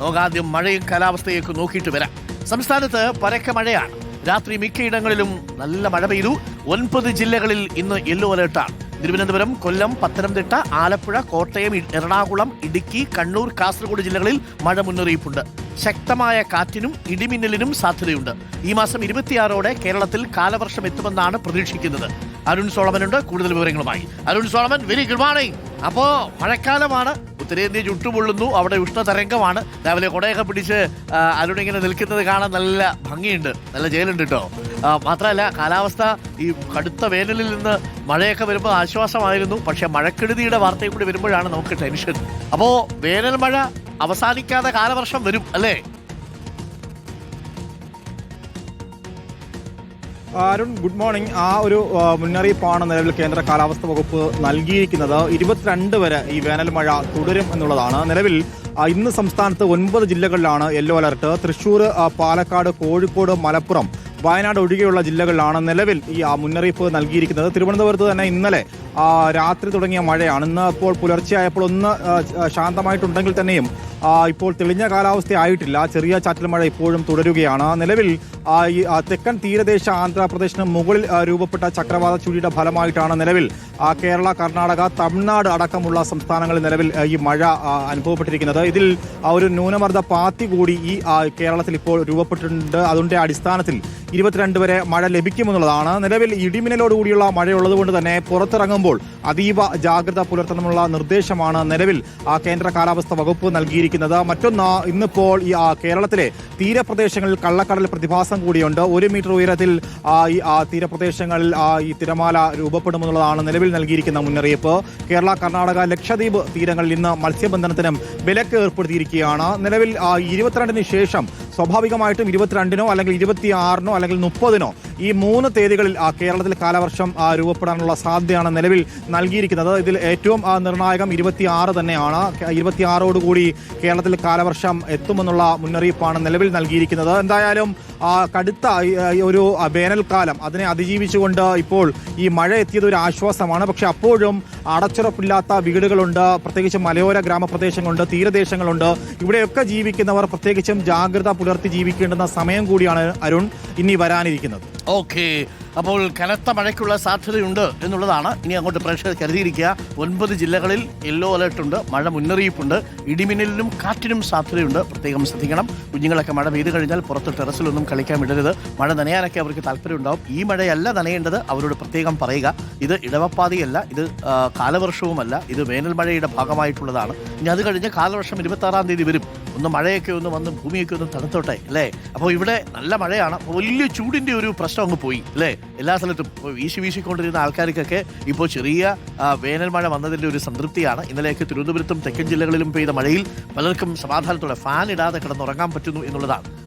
നമുക്ക് ആദ്യം മഴയും കാലാവസ്ഥയൊക്കെ നോക്കിയിട്ട് വരാം. സംസ്ഥാനത്ത് പരക്കെ മഴയാണ്. രാത്രി മിക്കയിടങ്ങളിലും നല്ല മഴ പെയ്തു. 9 ജില്ലകളിൽ ഇന്ന് യെല്ലോ അലേർട്ടാണ്. തിരുവനന്തപുരം, കൊല്ലം, പത്തനംതിട്ട, ആലപ്പുഴ, കോട്ടയം, എറണാകുളം, ഇടുക്കി, കണ്ണൂർ, കാസർഗോഡ് ജില്ലകളിൽ മഴ മുന്നറിയിപ്പുണ്ട്. ശക്തമായ കാറ്റിനും ഇടിമിന്നലിനും സാധ്യതയുണ്ട്. ഈ മാസം 26ഓടെ കേരളത്തിൽ കാലവർഷം എത്തുമെന്നാണ് പ്രതീക്ഷിക്കുന്നത്. അരുൺ സോളമനുണ്ട് കൂടുതൽ വിവരങ്ങളുമായി. Arun Solomon, very good morning. അപ്പോ മഴക്കാലമാണ്, ഉത്തരേന്ത്യ ചുട്ടുപൊള്ളുന്നു, അവിടെ ഉഷ്ണതരംഗമാണ്. രാവിലെ കൊടയൊക്കെ പിടിച്ച് അരുൺ ഇങ്ങനെ നിൽക്കുന്നത് കാണാൻ നല്ല ഭംഗിയുണ്ട്, നല്ല ജയിലുണ്ട് കേട്ടോ. മാത്രമല്ല കാലാവസ്ഥ ഈ കടുത്ത വേനലിൽ നിന്ന് മഴയൊക്കെ വരുമ്പോൾ ആശ്വാസമായിരുന്നു. പക്ഷെ മഴക്കെടുതിയുടെ വാർത്തയും കൂടി വരുമ്പോഴാണ് നമുക്ക് ടെൻഷൻ. അപ്പോ വേനൽ മഴ അവസാനിക്കാതെ കാലവർഷം വരും അല്ലേ? Arun, good morning. ആ ഒരു മുന്നറിയിപ്പാണ് നിലവിൽ കേന്ദ്ര കാലാവസ്ഥ വകുപ്പ് നൽകിയിരിക്കുന്നത്. 22 വരെ ഈ വേനൽ മഴ തുടരും എന്നുള്ളതാണ്. നിലവിൽ ഇന്ന് സംസ്ഥാനത്ത് 9 ജില്ലകളിലാണ് യെല്ലോ അലർട്ട്. തൃശൂർ, പാലക്കാട്, കോഴിക്കോട്, മലപ്പുറം, വയനാട് ഒഴികെയുള്ള ജില്ലകളിലാണ് നിലവിൽ ഈ മുന്നറിയിപ്പ് നൽകിയിരിക്കുന്നത്. തിരുവനന്തപുരത്ത് തന്നെ ഇന്നലെ രാത്രി തുടങ്ങിയ മഴയാണ്. ഇന്ന് ഇപ്പോൾ പുലർച്ചെയായപ്പോൾ ഒന്ന് ശാന്തമായിട്ടുണ്ടെങ്കിൽ തന്നെയും ഇപ്പോൾ തെളിഞ്ഞ കാലാവസ്ഥ ആയിട്ടില്ല. ചെറിയ ചാറ്റൽ മഴ ഇപ്പോഴും തുടരുകയാണ്. നിലവിൽ ഈ തെക്കൻ തീരദേശ ആന്ധ്രാപ്രദേശിന് മുകളിൽ രൂപപ്പെട്ട ചക്രവാത ചുഴിയുടെ ഫലമായിട്ടാണ് നിലവിൽ കേരള, കർണാടക, തമിഴ്നാട് അടക്കമുള്ള സംസ്ഥാനങ്ങളിൽ നിലവിൽ ഈ മഴ അനുഭവപ്പെട്ടിരിക്കുന്നത്. ഇതിൽ ഒരു ന്യൂനമർദ്ദ പാത്തി കൂടി ഈ കേരളത്തിൽ ഇപ്പോൾ രൂപപ്പെട്ടിട്ടുണ്ട്. അതിന്റെ അടിസ്ഥാനത്തിൽ 22 വരെ മഴ ലഭിക്കുമെന്നുള്ളതാണ്. നിലവിൽ ഇടിമിന്നലോടുകൂടിയുള്ള മഴയുള്ളതുകൊണ്ട് തന്നെ പുറത്തിറങ്ങുമ്പോൾ അതീവ ജാഗ്രത പുലർത്തണമെന്നുള്ള നിർദ്ദേശമാണ് നിലവിൽ കേന്ദ്ര കാലാവസ്ഥ വകുപ്പ് നൽകിയിരിക്കുന്നത്. മറ്റൊന്ന്, ഇന്നിപ്പോൾ ഈ കേരളത്തിലെ തീരപ്രദേശങ്ങളിൽ കള്ളക്കടൽ പ്രതിഭാസം കൂടിയുണ്ട്. 1 മീറ്റർ ഉയരത്തിൽ ഈ തീരപ്രദേശങ്ങളിൽ ഈ തിരമാല രൂപപ്പെടുമെന്നുള്ളതാണ് നിലവിൽ നൽകിയിരിക്കുന്ന മുന്നറിയിപ്പ്. കേരള, കർണാടക, ലക്ഷദ്വീപ് തീരങ്ങളിൽ ഇന്ന് മത്സ്യബന്ധനത്തിനും വിലക്ക് ഏർപ്പെടുത്തിയിരിക്കുകയാണ്. നിലവിൽ 22-ന് ശേഷം സ്വാഭാവികമായിട്ടും 22-നോ അല്ലെങ്കിൽ 26-നോ അല്ലെങ്കിൽ 30-നോ ഈ 3 തീയതികളിൽ കേരളത്തിൽ കാലവർഷം രൂപപ്പെടാനുള്ള സാധ്യതയാണ് നിലവിൽ നൽകിയിരിക്കുന്നത്. ഇതിൽ ഏറ്റവും നിർണായകം 26 തന്നെയാണ്. 26ഓടുകൂടി കേരളത്തിൽ കാലവർഷം എത്തുമെന്നുള്ള മുന്നറിയിപ്പാണ് നിലവിൽ നൽകിയിരിക്കുന്നത്. എന്തായാലും കടുത്ത ഒരു വേനൽക്കാലം അതിനെ അതിജീവിച്ചുകൊണ്ട് ഇപ്പോൾ ഈ മഴ എത്തിയത് ഒരു ആശ്വാസമാണ്. പക്ഷെ അപ്പോഴും അടച്ചുറപ്പില്ലാത്ത വീടുകളുണ്ട്, പ്രത്യേകിച്ചും മലയോര ഗ്രാമപ്രദേശങ്ങളുണ്ട്, തീരദേശങ്ങളുണ്ട്. ഇവിടെയൊക്കെ ജീവിക്കുന്നവർ പ്രത്യേകിച്ചും ജാഗ്രത പുലർത്തി ജീവിക്കേണ്ടുന്ന സമയം കൂടിയാണ് അരുൺ ഇനി വരാനിരിക്കുന്നത്. ഓക്കെ, അപ്പോൾ കനത്ത മഴയ്ക്കുള്ള സാധ്യതയുണ്ട് എന്നുള്ളതാണ്. ഇനി അങ്ങോട്ട് പ്രേക്ഷകർ കരുതിയിരിക്കുക. 9 ജില്ലകളിൽ യെല്ലോ അലർട്ട് ഉണ്ട്, മഴ മുന്നറിയിപ്പുണ്ട്, ഇടിമിന്നലിനും കാറ്റിനും സാധ്യതയുണ്ട്. പ്രത്യേകം ശ്രദ്ധിക്കണം. കുഞ്ഞുങ്ങളൊക്കെ മഴ പെയ്തു കഴിഞ്ഞാൽ പുറത്ത് ടെറസിലൊന്നും കളിക്കാൻ വിടരുത്. മഴ നനയാനൊക്കെ അവർക്ക് താല്പര്യം ഉണ്ടാവും. ഈ മഴയല്ല നനയേണ്ടത്, അവരോട് പ്രത്യേകം പറയുക. ഇത് ഇടവപ്പാതിയല്ല, ഇത് കാലവർഷവുമല്ല, ഇത് വേനൽ മഴയുടെ ഭാഗമായിട്ടുള്ളതാണ്. ഇനി അത് കഴിഞ്ഞ് കാലവർഷം 26-ാം തീയതി വരും. ഒന്ന് മഴയൊക്കെ ഒന്ന് വന്ന് ഭൂമിയൊക്കെ ഒന്ന് തണുത്തോട്ടെ അല്ലേ? അപ്പോൾ ഇവിടെ നല്ല മഴയാണ്. വലിയ ചൂടിൻ്റെ ഒരു പ്രശ്നം അങ്ങ് പോയി അല്ലേ? എല്ലാ സ്ഥലത്തും വീശിക്കൊണ്ടിരുന്ന ആൾക്കാർക്കൊക്കെ ഇപ്പോൾ ചെറിയ വേനൽ മഴ വന്നതിൻ്റെ ഒരു സംതൃപ്തിയാണ്. ഇന്നലെയൊക്കെ തിരുവനന്തപുരത്തും തെക്കൻ ജില്ലകളിലും പെയ്ത മഴയിൽ പലർക്കും സമാധാനത്തോടെ ഫാൻ ഇടാതെ കിടന്നുറങ്ങാൻ പറ്റുന്നു എന്നുള്ളതാണ്.